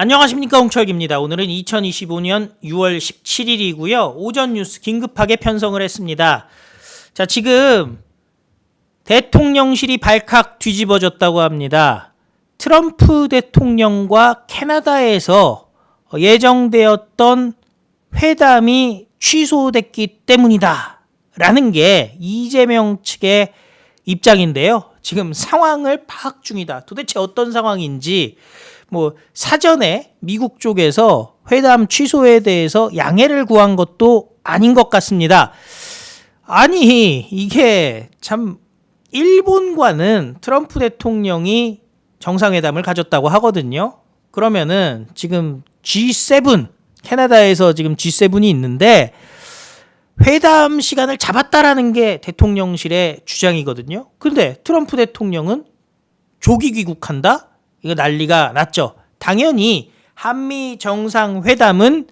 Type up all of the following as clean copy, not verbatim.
안녕하십니까, 홍철기입니다. 오늘은 2025년 6월 17일이고요. 오전 뉴스 긴급하게 편성을 했습니다. 자, 지금 대통령실이 발칵 뒤집어졌다고 합니다. 트럼프 대통령과 캐나다에서 예정되었던 회담이 취소됐기 때문이다 라는 게 이재명 측의 입장인데요. 지금 상황을 파악 중이다. 도대체 어떤 상황인지 사전에 미국 쪽에서 회담 취소에 대해서 양해를 구한 것도 아닌 것 같습니다. 아니, 이게 참 일본과는 트럼프 대통령이 정상회담을 가졌다고 하거든요. 그러면은 지금 G7, 캐나다에서 지금 G7이 있는데 회담 시간을 잡았다라는 게 대통령실의 주장이거든요. 근데 트럼프 대통령은 조기 귀국한다? 이거 난리가 났죠. 당연히 한미 정상회담은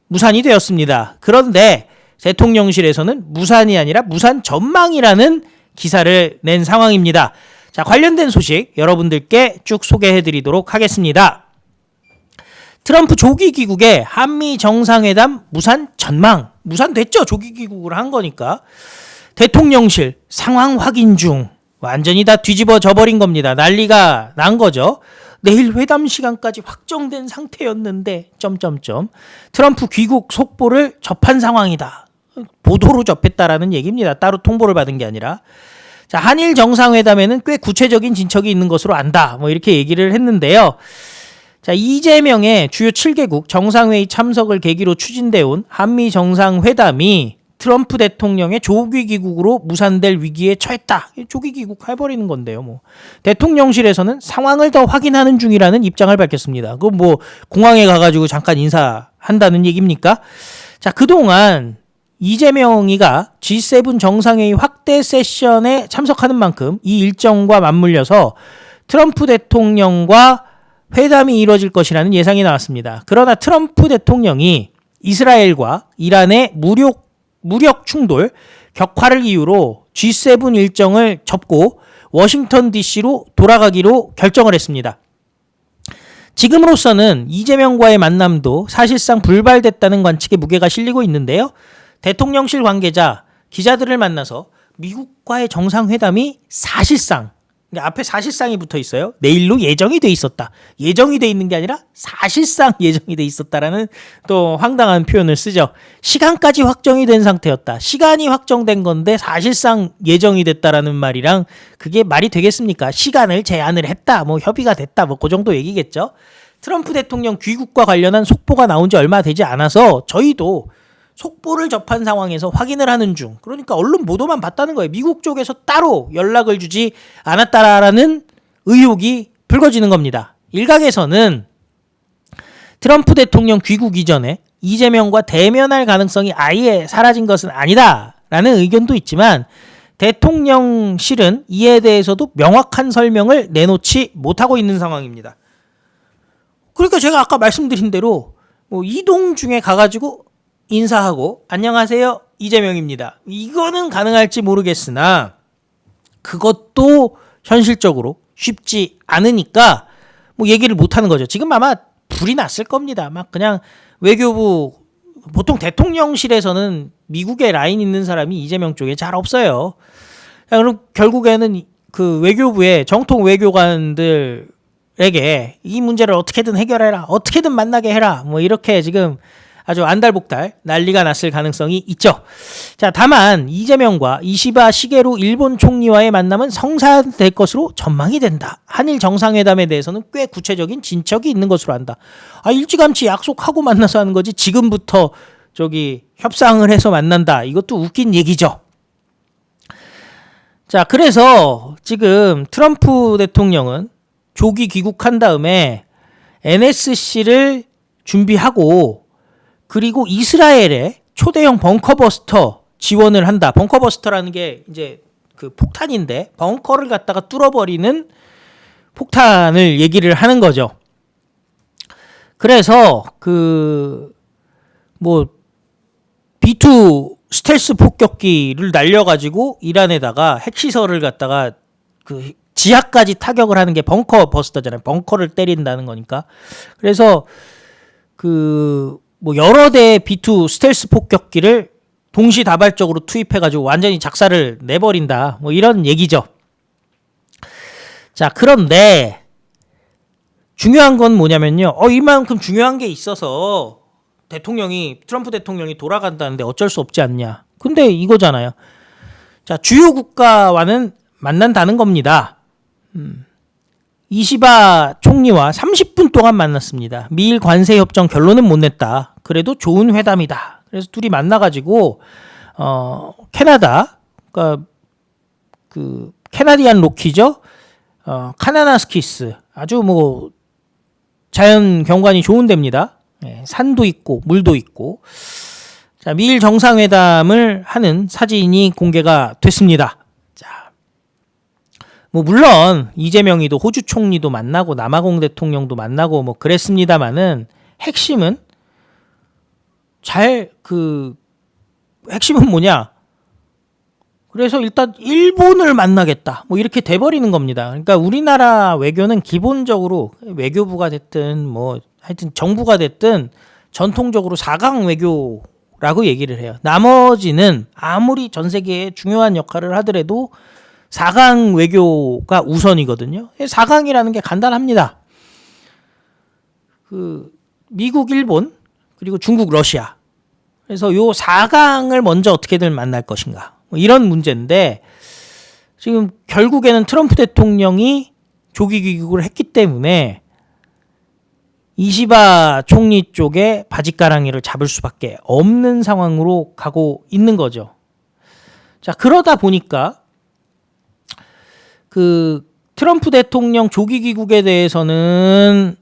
무산이 되었습니다. 그런데 대통령실에서는 무산이 아니라 무산 전망이라는 기사를 낸 상황입니다. 자, 관련된 소식 여러분들께 쭉 소개해드리도록 하겠습니다. 트럼프 조기 귀국에 한미 정상회담 무산 전망. 무산됐죠. 조기 귀국을 한 거니까. 대통령실 상황 확인 중. 완전히 다 뒤집어져 버린 겁니다. 난리가 난 거죠. 내일 회담 시간까지 확정된 상태였는데 트럼프 귀국 속보를 접한 상황이다. 보도로 접했다라는 얘기입니다. 따로 통보를 받은 게 아니라. 자, 한일 정상회담에는 꽤 구체적인 진척이 있는 것으로 안다. 이렇게 얘기를 했는데요. 자, 이재명의 주요 7개국 정상회의 참석을 계기로 추진돼 온 한미 정상회담이 트럼프 대통령의 조기 귀국으로 무산될 위기에 처했다. 조기 귀국 해버리는 건데요. 대통령실에서는 상황을 더 확인하는 중이라는 입장을 밝혔습니다. 그럼 공항에 가가지고 잠깐 인사한다는 얘기입니까? 자, 그동안 이재명이가 G7 정상회의 확대 세션에 참석하는 만큼 이 일정과 맞물려서 트럼프 대통령과 회담이 이루어질 것이라는 예상이 나왔습니다. 그러나 트럼프 대통령이 이스라엘과 이란의 무력 충돌 격화를 이유로 G7 일정을 접고 워싱턴 DC로 돌아가기로 결정을 했습니다. 지금으로서는 이재명과의 만남도 사실상 불발됐다는 관측에 무게가 실리고 있는데요. 대통령실 관계자 기자들을 만나서 미국과의 정상회담이 사실상, 앞에 사실상이 붙어 있어요. 내일로 예정이 돼 있었다. 예정이 돼 있는 게 아니라 사실상 예정이 돼 있었다라는 또 황당한 표현을 쓰죠. 시간까지 확정이 된 상태였다. 시간이 확정된 건데 사실상 예정이 됐다라는 말이랑 그게 말이 되겠습니까? 시간을 제한을 했다. 협의가 됐다. 그 정도 얘기겠죠. 트럼프 대통령 귀국과 관련한 속보가 나온 지 얼마 되지 않아서 저희도 속보를 접한 상황에서 확인을 하는 중. 그러니까 언론 보도만 봤다는 거예요. 미국 쪽에서 따로 연락을 주지 않았다라는 의혹이 불거지는 겁니다. 일각에서는 트럼프 대통령 귀국 이전에 이재명과 대면할 가능성이 아예 사라진 것은 아니다라는 의견도 있지만 대통령실은 이에 대해서도 명확한 설명을 내놓지 못하고 있는 상황입니다. 그러니까 제가 아까 말씀드린 대로 이동 중에 가가지고 인사하고 안녕하세요 이재명입니다. 이거는 가능할지 모르겠으나 그것도 현실적으로 쉽지 않으니까 얘기를 못하는 거죠. 지금 아마 불이 났을 겁니다. 막 그냥 외교부, 보통 대통령실에서는 미국에 라인 있는 사람이 이재명 쪽에 잘 없어요. 그럼 결국에는 그 외교부의 정통 외교관들에게 이 문제를 어떻게든 해결해라, 어떻게든 만나게 해라, 이렇게 지금 아주 안달복달 난리가 났을 가능성이 있죠. 자, 다만 이재명과 이시바 시게루 일본 총리와의 만남은 성사될 것으로 전망이 된다. 한일 정상회담에 대해서는 꽤 구체적인 진척이 있는 것으로 안다. 일찌감치 약속하고 만나서 하는 거지 지금부터 협상을 해서 만난다. 이것도 웃긴 얘기죠. 자, 그래서 지금 트럼프 대통령은 조기 귀국한 다음에 NSC를 준비하고 그리고 이스라엘에 초대형 벙커버스터 지원을 한다. 벙커버스터라는 게 이제 그 폭탄인데 벙커를 갖다가 뚫어버리는 폭탄을 얘기를 하는 거죠. 그래서 B2 스텔스 폭격기를 날려가지고 이란에다가 핵시설을 갖다가 지하까지 타격을 하는 게 벙커 버스터잖아요. 벙커를 때린다는 거니까. 그래서 뭐 여러 대의 B2 스텔스 폭격기를 동시다발적으로 투입해가지고 완전히 작사를 내버린다. 뭐 이런 얘기죠. 자, 그런데 중요한 건 뭐냐면요. 이만큼 중요한 게 있어서 트럼프 대통령이 돌아간다는데 어쩔 수 없지 않냐. 근데 이거잖아요. 자, 주요 국가와는 만난다는 겁니다. 이시바 총리와 30분 동안 만났습니다. 미일 관세 협정 결론은 못 냈다. 그래도 좋은 회담이다. 그래서 둘이 만나가지고 캐나다, 그러니까 캐나디안 로키죠. 카나나스키스 아주 뭐 자연 경관이 좋은 데입니다. 산도 있고 물도 있고. 자, 미일 정상회담을 하는 사진이 공개가 됐습니다. 자, 뭐 물론 이재명이도 호주 총리도 만나고 남아공 대통령도 만나고 뭐 그랬습니다만은 핵심은 핵심은 뭐냐? 그래서 일단 일본을 만나겠다. 뭐 이렇게 돼버리는 겁니다. 그러니까 우리나라 외교는 기본적으로 외교부가 됐든 뭐 하여튼 정부가 됐든 전통적으로 4강 외교라고 얘기를 해요. 나머지는 아무리 전 세계에 중요한 역할을 하더라도 4강 외교가 우선이거든요. 4강이라는 게 간단합니다. 미국, 일본, 그리고 중국, 러시아. 그래서 요 4강을 먼저 어떻게든 만날 것인가. 뭐 이런 문제인데 지금 결국에는 트럼프 대통령이 조기 귀국을 했기 때문에 이시바 총리 쪽에 바짓가랑이를 잡을 수밖에 없는 상황으로 가고 있는 거죠. 자, 그러다 보니까 트럼프 대통령 조기 귀국에 대해서는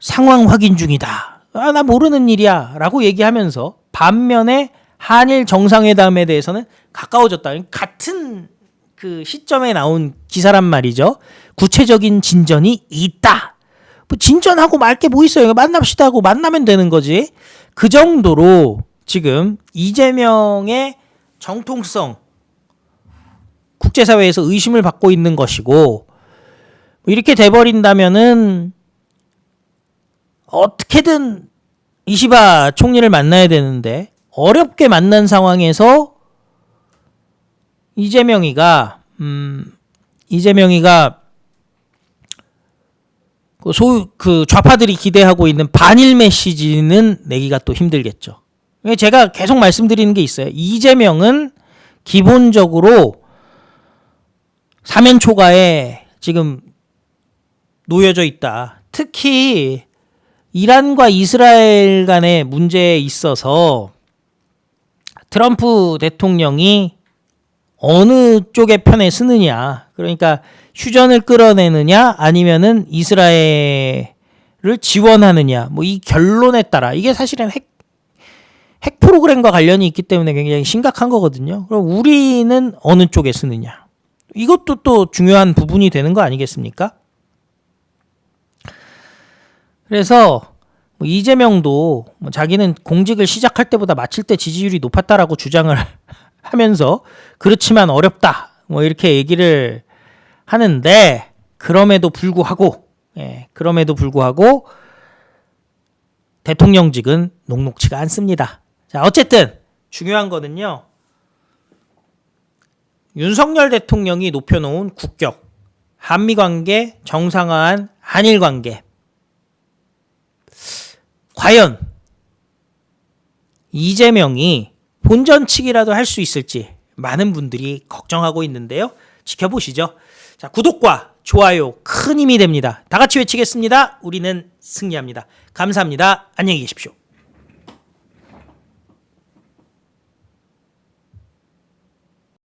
상황 확인 중이다. 나 모르는 일이야. 라고 얘기하면서 반면에 한일 정상회담에 대해서는 가까워졌다. 같은 시점에 나온 기사란 말이죠. 구체적인 진전이 있다. 뭐 진전하고 말 게 뭐 있어요. 만납시다 하고 만나면 되는 거지. 그 정도로 지금 이재명의 정통성 국제사회에서 의심을 받고 있는 것이고 이렇게 돼버린다면은 어떻게든 이시바 총리를 만나야 되는데 어렵게 만난 상황에서 이재명이가 좌파들이 기대하고 있는 반일 메시지는 내기가 또 힘들겠죠. 제가 계속 말씀드리는 게 있어요. 이재명은 기본적으로 사면초가에 지금 놓여져 있다. 특히 이란과 이스라엘 간의 문제에 있어서 트럼프 대통령이 어느 쪽의 편에 쓰느냐. 그러니까 휴전을 끌어내느냐 아니면은 이스라엘을 지원하느냐. 뭐 이 결론에 따라 이게 사실은 핵 프로그램과 관련이 있기 때문에 굉장히 심각한 거거든요. 그럼 우리는 어느 쪽에 쓰느냐. 이것도 또 중요한 부분이 되는 거 아니겠습니까? 그래서 이재명도 자기는 공직을 시작할 때보다 마칠 때 지지율이 높았다라고 주장을 하면서 그렇지만 어렵다 뭐 이렇게 얘기를 하는데 그럼에도 불구하고 대통령직은 녹록치가 않습니다. 자, 어쨌든 중요한 거는요. 윤석열 대통령이 높여놓은 국격, 한미관계, 정상화한 한일관계 과연 이재명이 본전치기라도 할 수 있을지 많은 분들이 걱정하고 있는데요. 지켜보시죠. 자, 구독과 좋아요 큰 힘이 됩니다. 다 같이 외치겠습니다. 우리는 승리합니다. 감사합니다. 안녕히 계십시오.